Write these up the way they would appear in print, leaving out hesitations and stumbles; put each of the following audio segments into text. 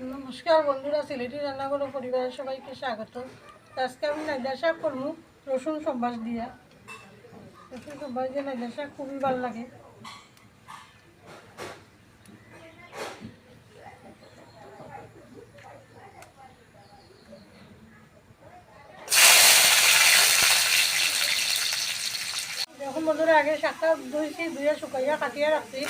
নমস্কার বন্ধুরা, সিলেটি রান্নাঘর পরিবারের সবাইকে স্বাগত। আজকে আমি নাইলা শাক করবো রসুন সম্বাস দিয়া। রসুন সম্বাস দিয়ে নাইলা শাক খুবই ভালো লাগে। এখন বন্ধুরা আগে শাকটা ধুইছি, ধুয়ে শুকাইয়া কাটিয়ে রাখছি।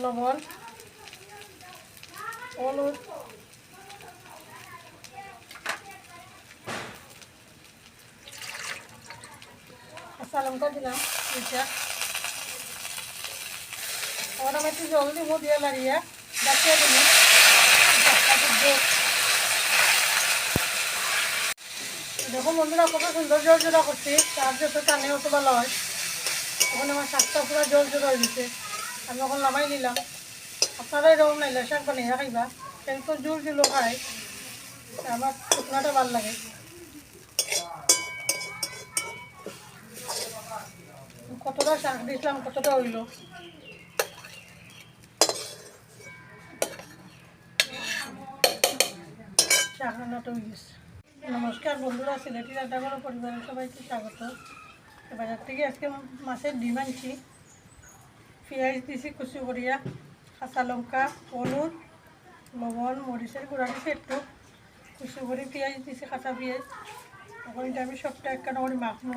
লবণ, হলুদ, কাঁচা লঙ্কা দিলাম দুইটা। এখন আমি একটু জল দিব, দিয়ে লাড়িয়ে ডাকিয়ে দিলাম। দেখো বন্ধুরা, কত সুন্দর জল জোড়া করছি। তার যত টানে অত ভালো হয়। এখন আমার শাকটা পুরো জল জোড়া হয়ে গেছে। আমি এখন নামাই নিলাম। আপনারা এরকম নাইলা শাক বানিয়ে খাইবা, কিন্তু জোর জুলো খাই, আমার শুকনাটা ভালো লাগে। কতটা শাক দিয়েছিলাম, কতটা হইল। শাক রান্নাটা হয়ে গেছে। নমস্কার বন্ধুরা, সিলেটি রান্নাঘর পরিবারের সবাইকে স্বাগত। বাজার থেকে আজকে মাছের ডিম আনছি। পেঁয়াজ দিয়েছি কুচি করিয়া, কাঁচা লঙ্কা, হলুদ, লবণ, মরিচের গুঁড়া দিয়েছি একটু, কুচি করে পেঁয়াজ দিয়েছি, কাঁচা পেঁয়াজ। এখন এটা আমি সবটা একখানা করে মাখবো।